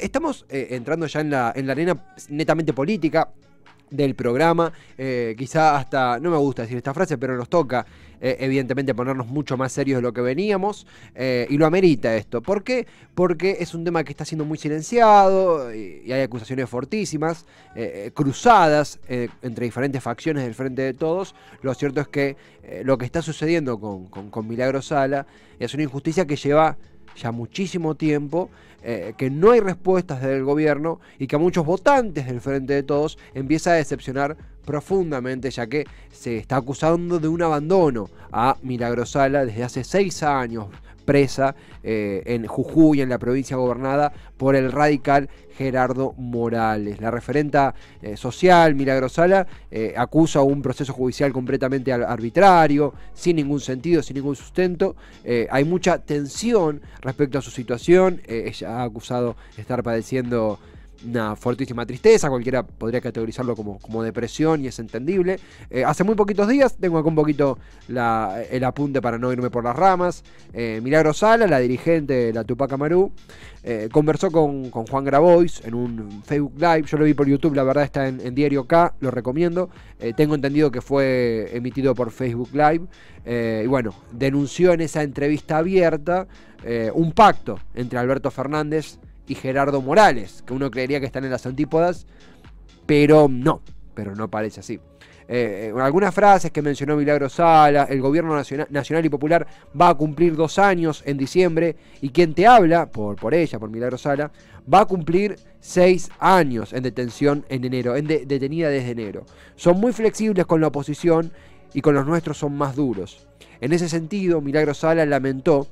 Estamos entrando ya en la arena netamente política del programa, quizá hasta, no me gusta decir esta frase, pero nos toca evidentemente ponernos mucho más serios de lo que veníamos, y lo amerita esto. ¿Por qué? Porque es un tema que está siendo muy silenciado y hay acusaciones fortísimas, cruzadas entre diferentes facciones del Frente de Todos. Lo cierto es que lo que está sucediendo con Milagro Sala es una injusticia que lleva ya muchísimo tiempo, que no hay respuestas del gobierno y que a muchos votantes del Frente de Todos empieza a decepcionar profundamente, ya que se está acusando de un abandono a Milagro Sala desde hace 6 años, presa en Jujuy, en la provincia gobernada por el radical Gerardo Morales. La referenta social Milagro Sala acusa un proceso judicial completamente arbitrario, sin ningún sentido, sin ningún sustento. Hay mucha tensión respecto a su situación. Ella ha acusado de estar padeciendo una fortísima tristeza, cualquiera podría categorizarlo como depresión, y es entendible. Hace muy poquitos días, tengo acá un poquito el apunte para no irme por las ramas. Milagro Sala, la dirigente de la Tupac Amaru, conversó con Juan Grabois en un Facebook Live. Yo lo vi por YouTube, la verdad está en Diario K, lo recomiendo. Tengo entendido que fue emitido por Facebook Live. Y bueno, denunció en esa entrevista abierta un pacto entre Alberto Fernández y Gerardo Morales, que uno creería que están en las antípodas, pero no parece así. Algunas frases que mencionó Milagro Sala: el gobierno nacional y popular va a cumplir 2 años en diciembre, y quien te habla, por ella, por Milagro Sala, va a cumplir 6 años en detención en enero, detenida desde enero. Son muy flexibles con la oposición y con los nuestros son más duros. En ese sentido, Milagro Sala lamentó,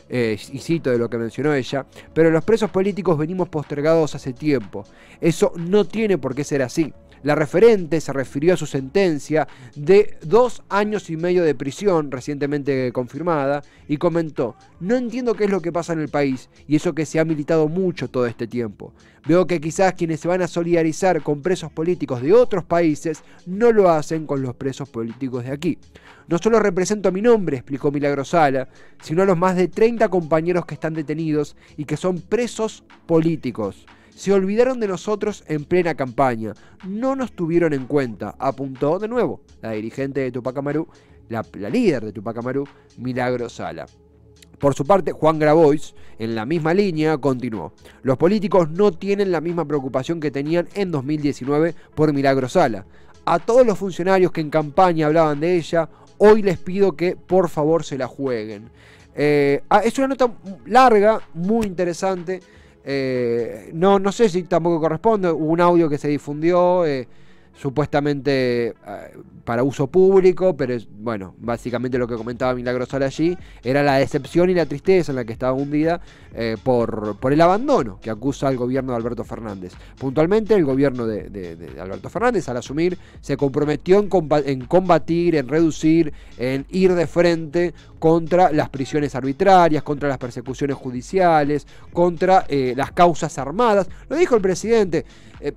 y cito de lo que mencionó ella: pero los presos políticos venimos postergados hace tiempo. Eso no tiene por qué ser así. La referente se refirió a su sentencia de 2 años y medio de prisión recientemente confirmada y comentó: no entiendo qué es lo que pasa en el país, y eso que se ha militado mucho todo este tiempo. Veo que quizás quienes se van a solidarizar con presos políticos de otros países no lo hacen con los presos políticos de aquí. No solo represento a mi nombre, explicó Milagro Sala, sino a los más de 30 compañeros que están detenidos y que son presos políticos. Se olvidaron de nosotros en plena campaña, no nos tuvieron en cuenta, apuntó de nuevo la dirigente de Tupac Amaru, la líder de Tupac Amaru, Milagro Sala. Por su parte, Juan Grabois, en la misma línea, continuó: los políticos no tienen la misma preocupación que tenían en 2019 por Milagro Sala. A todos los funcionarios que en campaña hablaban de ella, hoy les pido que por favor se la jueguen. Es una nota larga, muy interesante. No sé si tampoco corresponde. Hubo un audio que se difundió supuestamente para uso público, pero bueno, básicamente lo que comentaba Milagro Sala allí era la decepción y la tristeza en la que estaba hundida por el abandono que acusa al gobierno de Alberto Fernández. Puntualmente, el gobierno de Alberto Fernández, al asumir, se comprometió en combatir, en reducir, en ir de frente contra las prisiones arbitrarias, contra las persecuciones judiciales, contra las causas armadas. Lo dijo el presidente.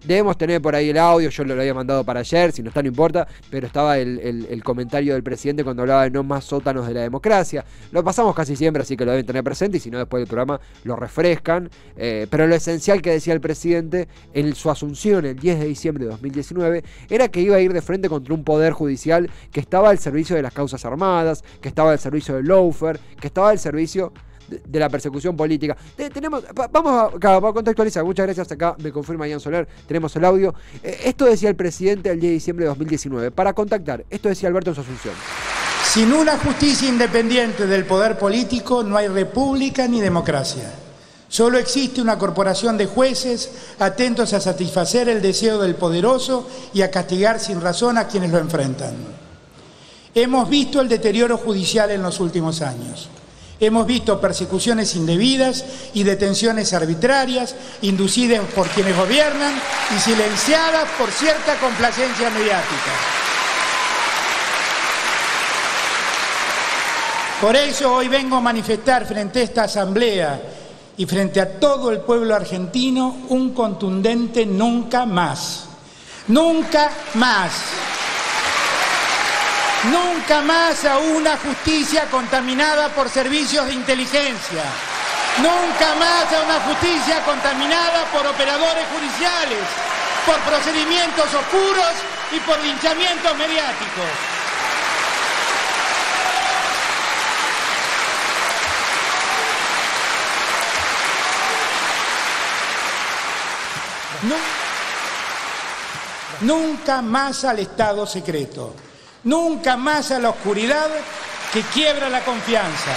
Debemos tener por ahí el audio, yo lo había mandado para ayer, si no está no importa, pero estaba el comentario del presidente cuando hablaba de no más sótanos de la democracia. Lo pasamos casi siempre, así que lo deben tener presente, y si no, después del programa lo refrescan. Pero lo esencial que decía el presidente en su asunción el 10 de diciembre de 2019 era que iba a ir de frente contra un poder judicial que estaba al servicio de las causas armadas, que estaba al servicio del lawfare, que estaba al servicio de la persecución política. Vamos a contextualizar. Muchas gracias. Acá me confirma Ian Soler, tenemos el audio. Esto decía el presidente el 10 de diciembre de 2019. Para contactar, esto decía Alberto en su asunción: sin una justicia independiente del poder político no hay república ni democracia. Solo existe una corporación de jueces atentos a satisfacer el deseo del poderoso y a castigar sin razón a quienes lo enfrentan. Hemos visto el deterioro judicial en los últimos años. Hemos visto persecuciones indebidas y detenciones arbitrarias inducidas por quienes gobiernan y silenciadas por cierta complacencia mediática. Por eso hoy vengo a manifestar frente a esta asamblea y frente a todo el pueblo argentino un contundente nunca más. Nunca más. Nunca más a una justicia contaminada por servicios de inteligencia. Nunca más a una justicia contaminada por operadores judiciales, por procedimientos oscuros y por linchamientos mediáticos. Nunca más al Estado secreto. Nunca más a la oscuridad que quiebra la confianza.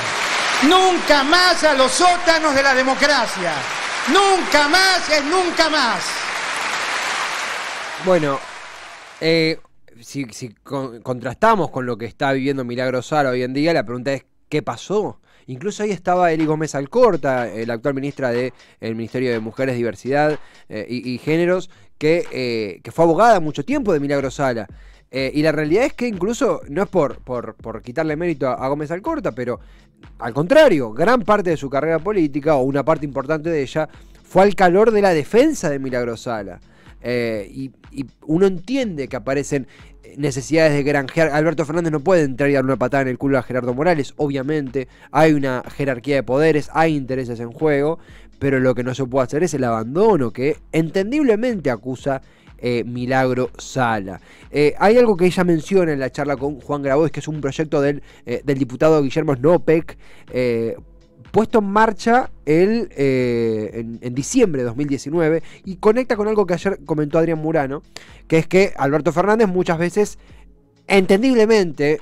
Nunca más a los sótanos de la democracia. Nunca más es nunca más. Bueno, si contrastamos con lo que está viviendo Milagros Sala hoy en día, la pregunta es ¿qué pasó? Incluso ahí estaba Eli Gómez Alcorta, la actual ministra del Ministerio de Mujeres, Diversidad y Géneros, que fue abogada mucho tiempo de Milagros Sala. Y la realidad es que incluso, no es por quitarle mérito a Gómez Alcorta, pero al contrario, gran parte de su carrera política, o una parte importante de ella, fue al calor de la defensa de Milagros Sala. Y uno entiende que aparecen necesidades de granjear. Alberto Fernández no puede entrar y dar una patada en el culo a Gerardo Morales, obviamente. Hay una jerarquía de poderes, hay intereses en juego, pero lo que no se puede hacer es el abandono que entendiblemente acusa Milagros Sala. Hay algo que ella menciona en la charla con Juan Grabois, que es un proyecto del diputado Guillermo Snopek, puesto en marcha en diciembre de 2019, y conecta con algo que ayer comentó Adrián Murano, que es que Alberto Fernández muchas veces, entendiblemente,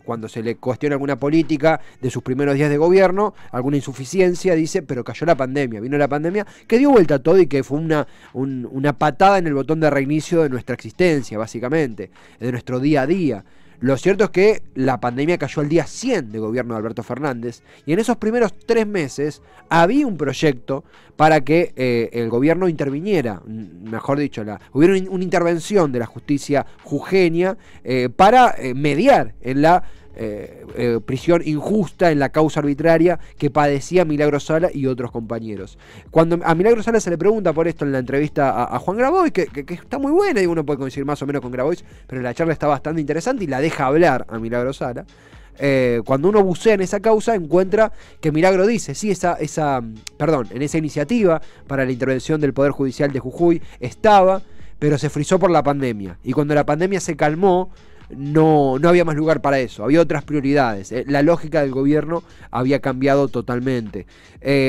cuando se le cuestiona alguna política de sus primeros días de gobierno, alguna insuficiencia, dice, pero cayó la pandemia, vino la pandemia, que dio vuelta a todo y que fue una patada en el botón de reinicio de nuestra existencia, básicamente, de nuestro día a día. Lo cierto es que la pandemia cayó al día 100 de gobierno de Alberto Fernández, y en esos primeros 3 meses había un proyecto para que el gobierno interviniera, mejor dicho, hubiera una intervención de la justicia jujeña para mediar en la prisión injusta, en la causa arbitraria que padecía Milagros Sala y otros compañeros. Cuando a Milagros Sala se le pregunta por esto en la entrevista a Juan Grabois, que está muy buena, y uno puede coincidir más o menos con Grabois, pero la charla está bastante interesante y la deja hablar a Milagros Sala. Cuando uno bucea en esa causa, encuentra que Milagro dice, sí, en esa iniciativa para la intervención del Poder Judicial de Jujuy estaba, pero se frizó por la pandemia, y cuando la pandemia se calmó, no había más lugar para eso, había otras prioridades. La lógica del gobierno había cambiado totalmente.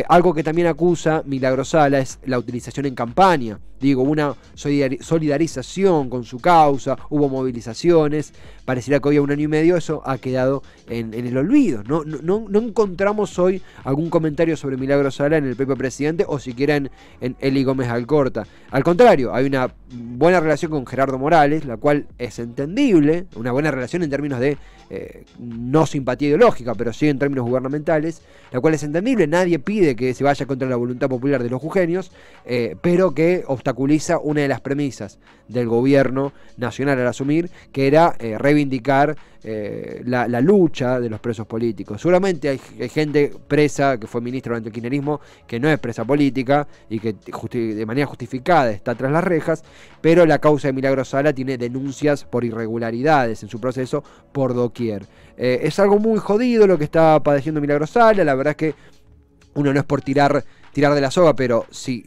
Algo que también acusa Milagros Sala es la utilización en campaña. Digo, una solidarización con su causa, hubo movilizaciones, pareciera que hoy a 1 año y medio eso ha quedado en el olvido. No encontramos hoy algún comentario sobre Milagros Sala en el propio presidente, o siquiera en Eli Gómez Alcorta. Al contrario, hay una buena relación con Gerardo Morales, la cual es entendible, una buena relación en términos de no simpatía ideológica, pero sí en términos gubernamentales, la cual es entendible. Nadie pide que se vaya contra la voluntad popular de los jujeños, pero que obstaculiza una de las premisas del gobierno nacional al asumir, que era reivindicar la lucha de los presos políticos. Seguramente hay gente presa que fue ministra durante el kirchnerismo que no es presa política y que de manera justificada está tras las rejas, pero la causa de Milagros Sala tiene denuncias por irregularidades en su proceso por doquier. Es algo muy jodido lo que está padeciendo Milagros Sala. La verdad es que uno no es por tirar de la soga, pero si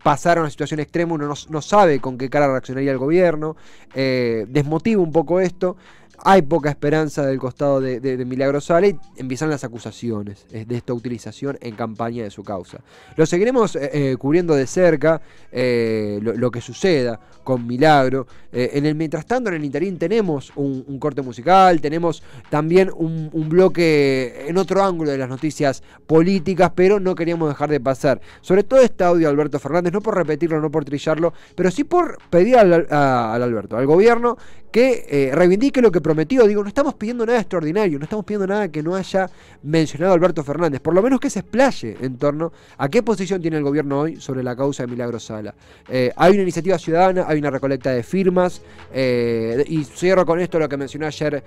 pasara una situación extrema, uno no sabe con qué cara reaccionaría el gobierno. Desmotiva un poco esto. Hay poca esperanza del costado de Milagros Sala, y empiezan las acusaciones de esta utilización en campaña de su causa. Lo seguiremos cubriendo de cerca, lo que suceda con Milagro. En el mientras tanto, en el interín, tenemos un corte musical, tenemos también un bloque en otro ángulo de las noticias políticas, pero no queríamos dejar de pasar sobre todo este audio de Alberto Fernández, no por repetirlo, no por trillarlo, pero sí por pedir al gobierno, que reivindique lo que prometió. Digo, no estamos pidiendo nada extraordinario, no estamos pidiendo nada que no haya mencionado Alberto Fernández, por lo menos que se explaye en torno a qué posición tiene el gobierno hoy sobre la causa de Milagros Sala. Hay una iniciativa ciudadana, hay una recolecta de firmas, y cierro con esto lo que mencionó ayer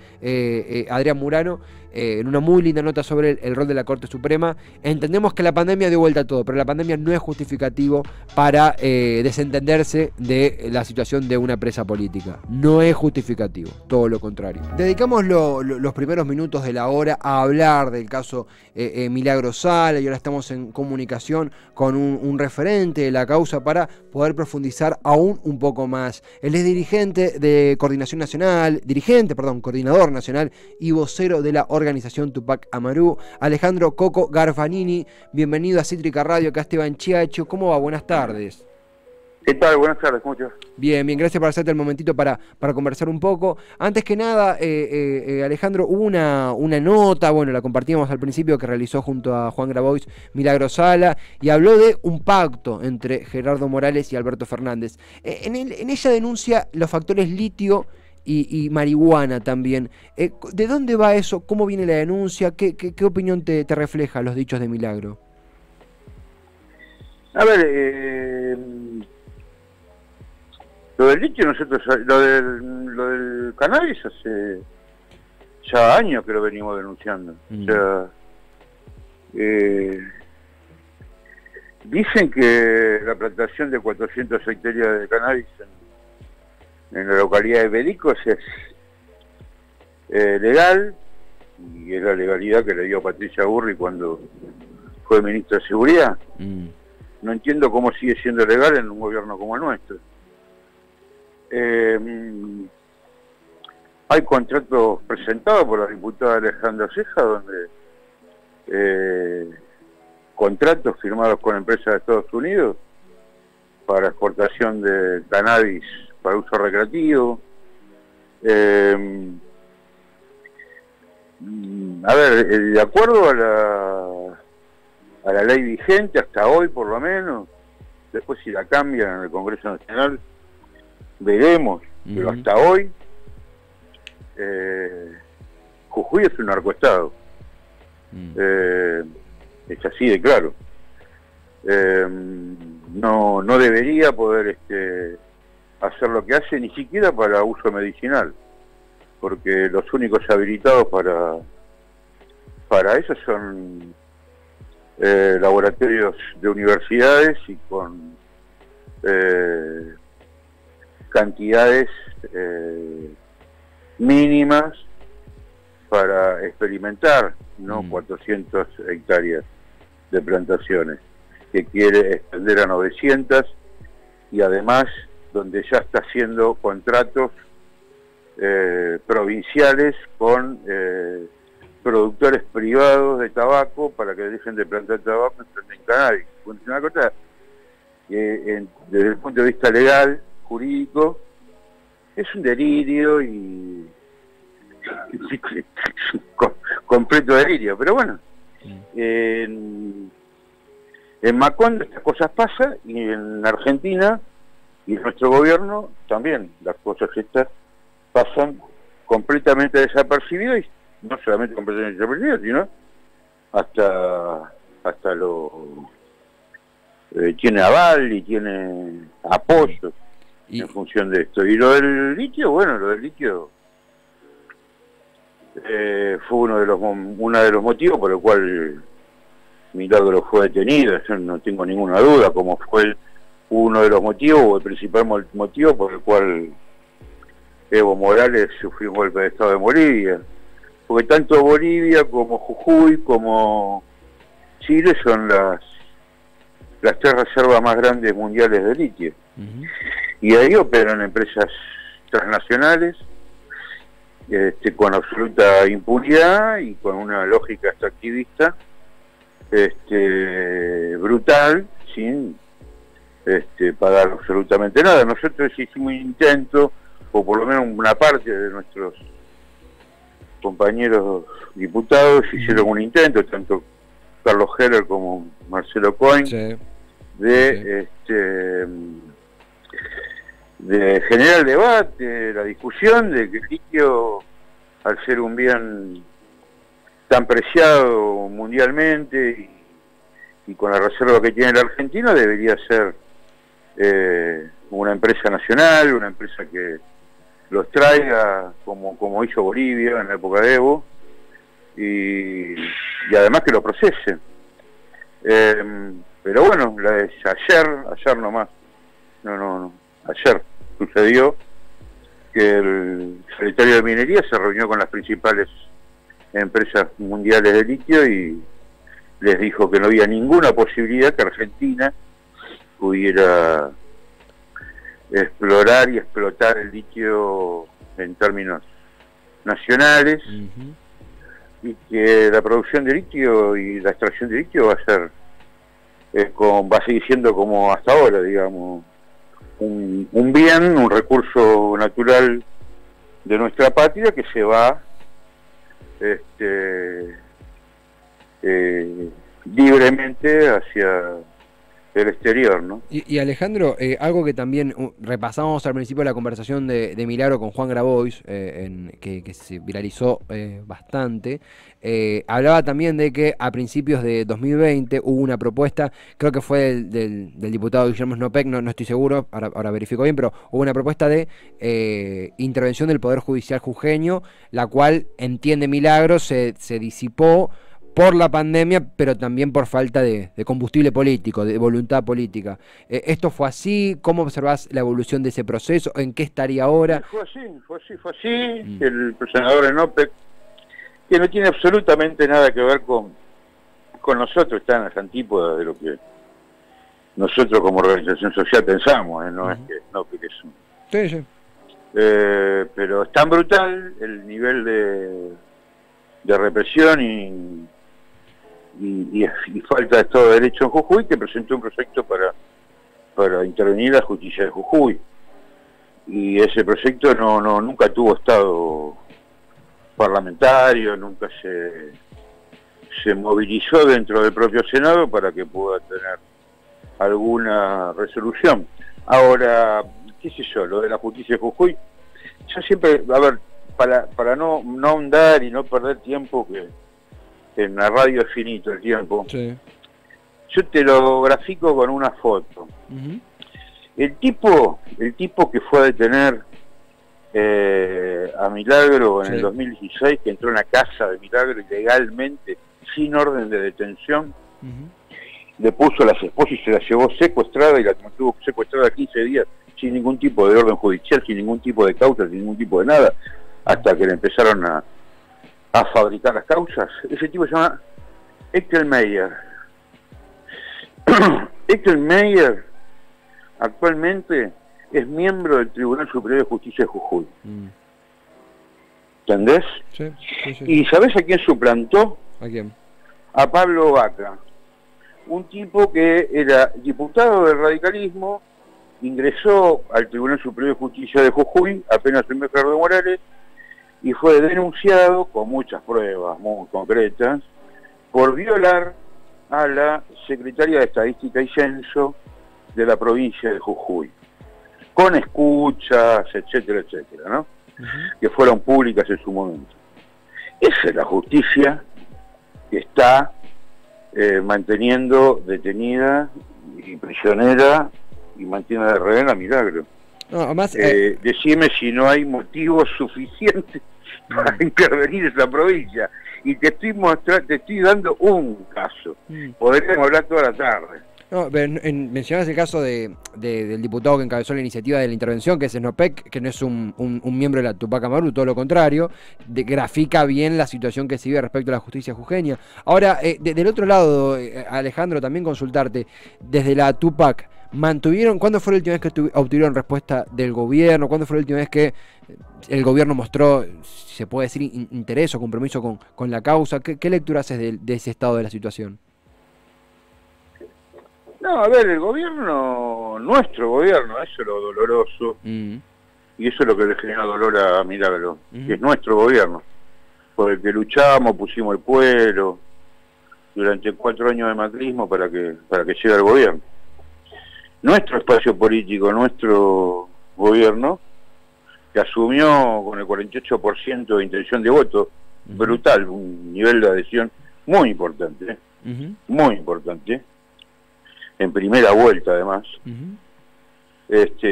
Adrián Murano, en una muy linda nota sobre el rol de la Corte Suprema. Entendemos que la pandemia dio vuelta a todo, pero la pandemia no es justificativo para desentenderse de la situación de una presa política. No es justificativo, todo lo contrario. Dedicamos los primeros minutos de la hora a hablar del caso Milagro Sala, y ahora estamos en comunicación con un referente de la causa para poder profundizar aún un poco más. Él es coordinador nacional y vocero de la organización Tupac Amaru, Alejandro Coco Garfanini. Bienvenido a Cítrica Radio, acá Esteban Chiacho. ¿Cómo va? Buenas tardes. ¿Qué tal? Buenas tardes, ¿cómo estás? Bien, gracias por hacerte el momentito para conversar un poco. Antes que nada, Alejandro, hubo una nota, bueno, la compartíamos al principio, que realizó junto a Juan Grabois Milagro Sala, y habló de un pacto entre Gerardo Morales y Alberto Fernández. En ella denuncia los factores litio y marihuana también. ¿De dónde va eso? ¿Cómo viene la denuncia? ¿Qué opinión te refleja los dichos de Milagro? A ver, lo del litio, nosotros, lo del cannabis hace ya años que lo venimos denunciando. O sea, dicen que la plantación de 400 hectáreas de cannabis en la localidad de Pericos es legal, y es la legalidad que le dio Patricia Burri cuando fue ministra de Seguridad. No entiendo cómo sigue siendo legal en un gobierno como el nuestro. Hay contratos presentados por la diputada Alejandra Ceja, donde contratos firmados con empresas de Estados Unidos para exportación de cannabis para uso recreativo. A ver, de acuerdo a la ley vigente, hasta hoy por lo menos, después si la cambian en el Congreso Nacional, veremos, pero hasta hoy Jujuy es un narcoestado. Es así de claro. No debería poder hacer lo que hace, ni siquiera para uso medicinal, porque los únicos habilitados para eso son laboratorios de universidades y con cantidades mínimas para experimentar, no 400 hectáreas de plantaciones, que quiere extender a 900, y además donde ya está haciendo contratos provinciales con productores privados de tabaco para que dejen de plantar tabaco y planten cannabis. Es una cosa que desde el punto de vista legal, jurídico, es un delirio y es un completo delirio, pero bueno, en Macondo estas cosas pasan, y en Argentina y en nuestro gobierno también las cosas estas pasan completamente desapercibidas, y no solamente completamente desapercibidas, sino hasta lo tiene aval y tiene apoyo en función de esto. Y lo del litio, bueno, fue uno de los motivos por el cual Milagro fue detenido. Yo no tengo ninguna duda como fue uno de los motivos, o el principal motivo por el cual Evo Morales sufrió un golpe de Estado en Bolivia, porque tanto Bolivia como Jujuy como Chile son las tres reservas más grandes mundiales de litio. Y ahí operan empresas transnacionales con absoluta impunidad y con una lógica extractivista brutal, sin pagar absolutamente nada. Nosotros hicimos un intento, o por lo menos una parte de nuestros compañeros diputados hicieron un intento, tanto Carlos Heller como Marcelo Cohen, de generar el debate, la discusión de que el litio, al ser un bien tan preciado mundialmente y con la reserva que tiene la Argentina, debería ser una empresa nacional, una empresa que los traiga como hizo Bolivia en la época de Evo, y además que lo procese. Pero bueno, ayer nomás, no, ayer sucedió que el secretario de Minería se reunió con las principales empresas mundiales de litio y les dijo que no había ninguna posibilidad que Argentina pudiera explorar y explotar el litio en términos nacionales, y que la producción de litio y la extracción de litio va a seguir siendo como hasta ahora, digamos, un bien, un recurso natural de nuestra patria que se va libremente hacia el exterior, ¿no? Y Alejandro, algo que también repasamos al principio de la conversación de Milagro con Juan Grabois, que se viralizó bastante, hablaba también de que a principios de 2020 hubo una propuesta, creo que fue del diputado Guillermo Snopek, no estoy seguro, ahora verifico bien, pero hubo una propuesta de intervención del Poder Judicial jujeño, la cual, entiende Milagro, se disipó por la pandemia, pero también por falta de combustible político, de voluntad política. ¿Esto fue así? ¿Cómo observás la evolución de ese proceso? ¿En qué estaría ahora? Fue así. El senador Snopek, que no tiene absolutamente nada que ver con nosotros, está en las antípodas de lo que nosotros como organización social pensamos, no es que Snopek es un... Sí. Pero es tan brutal el nivel de represión y falta de Estado de Derecho en Jujuy, que presentó un proyecto para intervenir la justicia de Jujuy, y ese proyecto nunca tuvo estado parlamentario, nunca se movilizó dentro del propio Senado para que pueda tener alguna resolución. Ahora, qué sé yo, lo de la justicia de Jujuy, yo siempre, a ver, para no ahondar y no perder tiempo, que en la radio es finito el tiempo, Sí. Yo te lo grafico con una foto. El tipo que fue a detener a Milagro en el 2016, que entró en la casa de Milagro ilegalmente, sin orden de detención, le puso a las esposas y se la llevó secuestrada, y la mantuvo secuestrada 15 días sin ningún tipo de orden judicial, sin ningún tipo de causa, sin ningún tipo de nada, hasta que le empezaron a fabricar las causas. Ese tipo se llama Eckel Meyer. Eckel Meyer actualmente es miembro del Tribunal Superior de Justicia de Jujuy. ¿Entendés? Sí. ¿Y sabés a quién suplantó? ¿A quién? A Pablo Vaca, un tipo que era diputado del radicalismo, ingresó al Tribunal Superior de Justicia de Jujuy apenas el mes de Morales, y fue denunciado con muchas pruebas muy concretas por violar a la Secretaría de Estadística y Censo de la provincia de Jujuy, con escuchas, etcétera, ¿no? Que fueron públicas en su momento. Esa es la justicia que está manteniendo detenida y prisionera y mantiene de rehén a Milagro. No, además, decime si no hay motivos suficientes para intervenir esa provincia. Y te estoy dando un caso. Podríamos hablar toda la tarde. No, mencionás el caso del diputado que encabezó la iniciativa de la intervención, que es Snopek, que no es un miembro de la Tupac Amaru, todo lo contrario, grafica bien la situación que se vive respecto a la justicia jujeña. Ahora, del otro lado, Alejandro, también consultarte, desde la Tupac, ¿cuándo fue la última vez que obtuvieron respuesta del gobierno? ¿Cuándo fue la última vez que el gobierno mostró, si se puede decir, interés o compromiso con la causa? ¿Qué lectura haces de ese estado de la situación? No, a ver, el gobierno, nuestro gobierno, eso es lo doloroso, y eso es lo que le genera dolor a Milagro, que es nuestro gobierno, por el que luchamos, pusimos el cuero durante 4 años de macrismo para que llegue al gobierno. Nuestro espacio político, nuestro gobierno, que asumió con el 48% de intención de voto, brutal, un nivel de adhesión muy importante, muy importante, en primera vuelta además,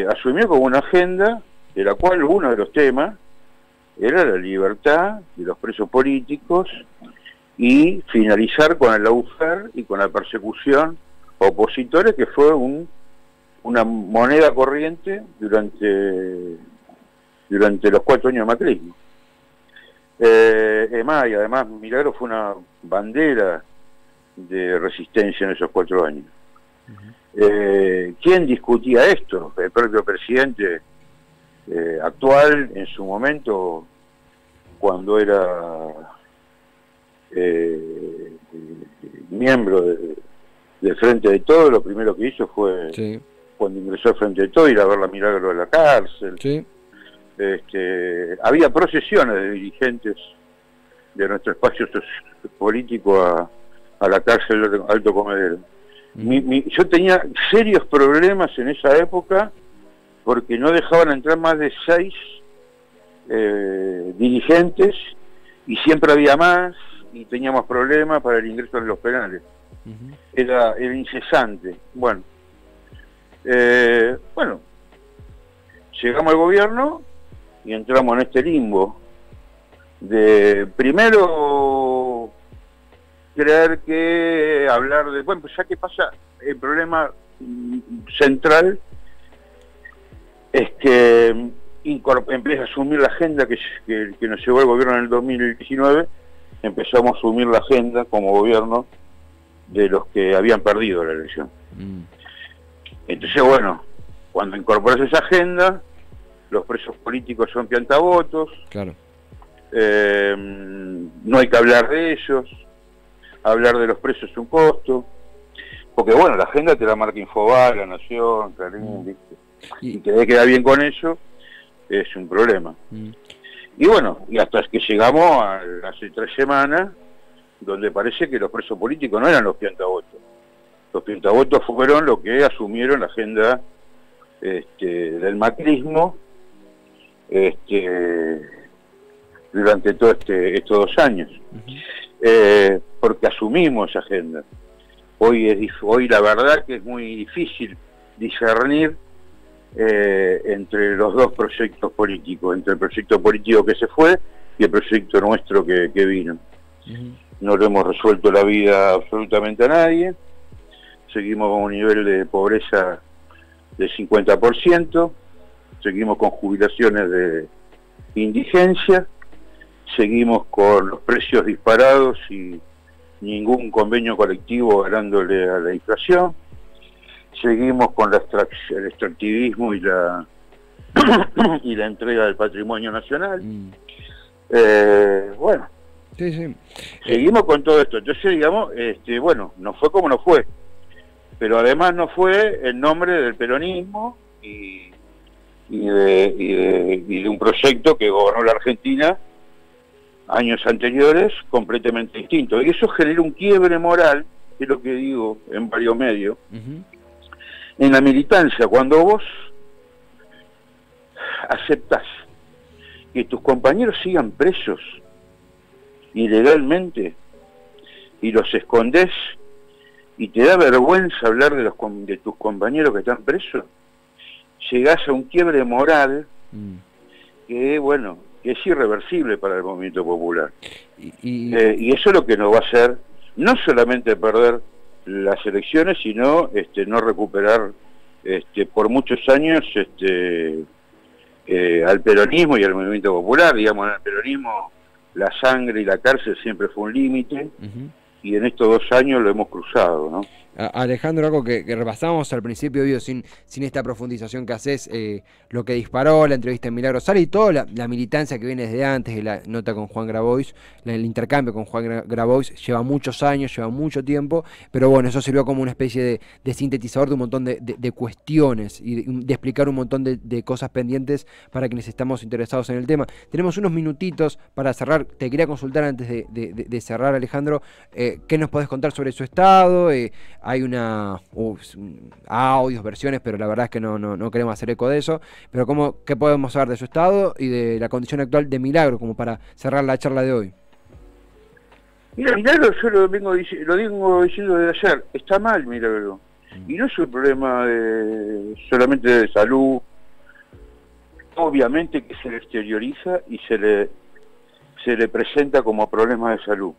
asumió como una agenda de la cual uno de los temas era la libertad de los presos políticos y finalizar con el lawfare y con la persecución a opositores, que fue una moneda corriente durante los 4 años de macrismo. Y además Milagro fue una bandera de resistencia en esos 4 años. ¿Quién discutía esto? El propio presidente actual, en su momento, cuando era miembro del Frente de Todos, lo primero que hizo fue, sí, cuando ingresó al Frente de Todos, ir a ver a Milagro de la cárcel. sí. Había procesiones de dirigentes de nuestro espacio político a la cárcel de Alto Comedero. Yo tenía serios problemas en esa época porque no dejaban entrar más de 6 dirigentes, y siempre había más, y teníamos problemas para el ingreso en los penales. Era incesante. Bueno, llegamos al gobierno y entramos en este limbo de primero creer que hablar de, bueno, pues ya que pasa, el problema central es que empieza a asumir la agenda que nos llevó el gobierno en el 2019, empezamos a asumir la agenda como gobierno de los que habían perdido la elección. Entonces, bueno, cuando incorporas esa agenda, los presos políticos son piantavotos, Claro. No hay que hablar de ellos, hablar de los presos es un costo, porque bueno, la agenda te la marca Infobae, La Nación, Clarín, ¿viste? Y que queda bien con eso, es un problema. Y bueno, y hasta que llegamos hace 3 semanas, donde parece que los presos políticos no eran los piantavotos. Los piantavotos fueron los que asumieron la agenda del macrismo durante todos estos 2 años. Porque asumimos esa agenda. Hoy la verdad que es muy difícil discernir entre los 2 proyectos políticos, entre el proyecto político que se fue y el proyecto nuestro que vino. No le hemos resuelto la vida absolutamente a nadie, seguimos con un nivel de pobreza del 50%, seguimos con jubilaciones de indigencia, seguimos con los precios disparados y ningún convenio colectivo ganándole a la inflación, seguimos con el extractivismo y la entrega del patrimonio nacional. Bueno, sí. Seguimos con todo esto. Entonces, digamos, bueno, no fue como no fue, pero además no fue en nombre del peronismo y de un proyecto que gobernó la Argentina años anteriores completamente distinto. Y eso genera un quiebre moral, que es lo que digo en varios medios, en la militancia. Cuando vos aceptás que tus compañeros sigan presos ilegalmente y los escondés y te da vergüenza hablar de tus compañeros que están presos, llegás a un quiebre moral que, bueno, que es irreversible para el movimiento popular. Y eso es lo que nos va a hacer no solamente perder las elecciones, sino no recuperar por muchos años al peronismo y al movimiento popular. Digamos, en el peronismo la sangre y la cárcel siempre fue un límite, y en estos 2 años lo hemos cruzado, ¿no? Alejandro, algo que repasamos al principio, obvio, sin esta profundización que haces, lo que disparó la entrevista en Milagro Sala y toda la militancia que viene desde antes de la nota con Juan Grabois, el intercambio con Juan Grabois, lleva muchos años, lleva mucho tiempo, pero bueno, eso sirvió como una especie de sintetizador de un montón de cuestiones y de explicar un montón de cosas pendientes para quienes estamos interesados en el tema. Tenemos unos minutitos para cerrar. Te quería consultar antes de cerrar, Alejandro, ¿qué nos podés contar sobre su estado? Hay audios, versiones, pero la verdad es que no queremos hacer eco de eso. Pero ¿qué podemos saber de su estado y de la condición actual de Milagro, como para cerrar la charla de hoy? Mira, Milagro, yo lo vengo diciendo desde ayer, está mal Milagro. Y no es un problema solamente de salud. obviamente que se le exterioriza y se le presenta como problema de salud.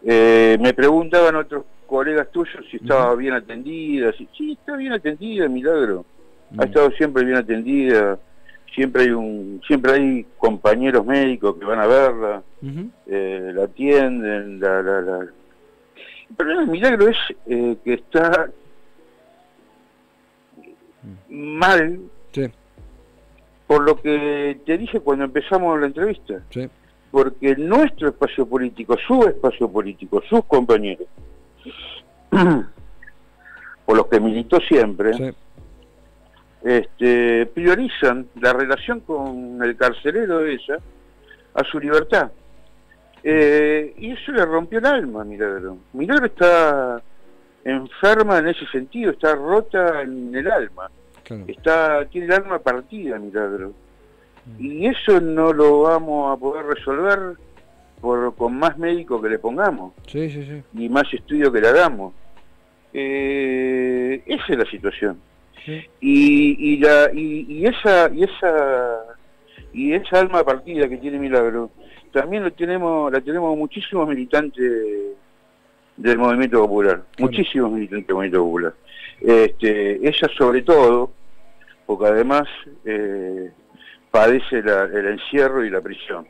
Me preguntaban otros colegas tuyos si estaba bien atendida. Sí, está bien atendida, Milagro. Ha estado siempre bien atendida. Siempre hay compañeros médicos que van a verla, la atienden. El problema del Milagro es que está mal, sí, por lo que te dije cuando empezamos la entrevista. sí. Porque nuestro espacio político, su espacio político, sus compañeros, por los que militó siempre, Sí. priorizan la relación con el carcelero de ella a su libertad. Y eso le rompió el alma a Milagro. Milagro está enferma en ese sentido, está rota en el alma. Claro. Tiene el alma partida, Milagro. Y eso no lo vamos a poder resolver con más médicos que le pongamos, Sí, sí, sí. ni más estudios que le hagamos. Esa es la situación. Sí. Y esa alma partida que tiene Milagro, también la tenemos muchísimos militantes del Movimiento Popular, Claro. muchísimos militantes del Movimiento Popular. Ella sobre todo, porque además padece el encierro y la prisión,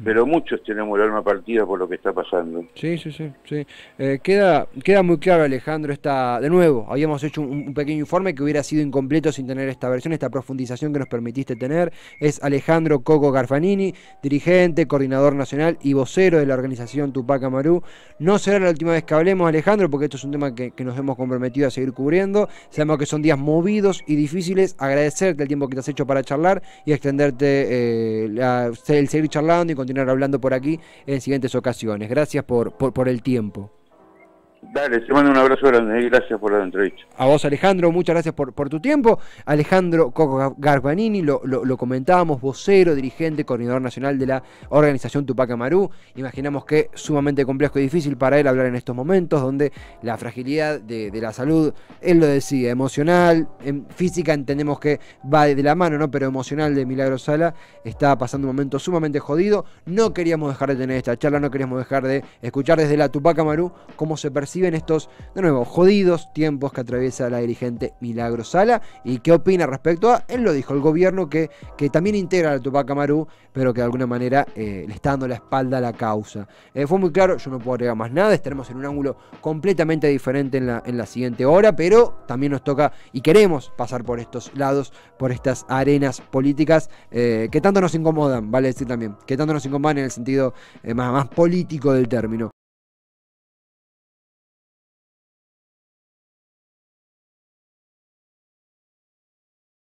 pero muchos tenemos el alma partida por lo que está pasando. Sí, sí, sí, sí. Queda muy claro, Alejandro, de nuevo, habíamos hecho un pequeño informe que hubiera sido incompleto sin tener esta versión, esta profundización que nos permitiste tener. Es Alejandro Coco Garfanini, dirigente, coordinador nacional y vocero de la organización Tupac Amaru. No será la última vez que hablemos, Alejandro, porque esto es un tema que nos hemos comprometido a seguir cubriendo. Sabemos que son días movidos y difíciles. Agradecerte el tiempo que te has hecho para charlar y extenderte el seguir charlando y continuar hablando por aquí en siguientes ocasiones. Gracias por el tiempo. Dale, te mando un abrazo grande y gracias por la entrevista. A vos, Alejandro, muchas gracias por tu tiempo. Alejandro Coco Garfanini, lo comentábamos, vocero, dirigente, coordinador nacional de la organización Tupac Amaru. Imaginamos que es sumamente complejo y difícil para él hablar en estos momentos, donde la fragilidad de la salud, él lo decía, emocional, física entendemos que va de la mano, ¿no? Pero emocional de Milagro Sala, está pasando un momento sumamente jodido. No queríamos dejar de tener esta charla, no queríamos dejar de escuchar desde la Tupac Amaru cómo se perciben estos, de nuevo, jodidos tiempos que atraviesa la dirigente Milagro Sala y qué opina respecto a, él lo dijo, el gobierno que también integra a la Tupac Amaru, pero que de alguna manera le está dando la espalda a la causa. Fue muy claro, yo no puedo agregar más nada, estaremos en un ángulo completamente diferente en la siguiente hora, pero también nos toca y queremos pasar por estos lados, por estas arenas políticas que tanto nos incomodan, vale decir también, que tanto nos incomodan en el sentido más político del término.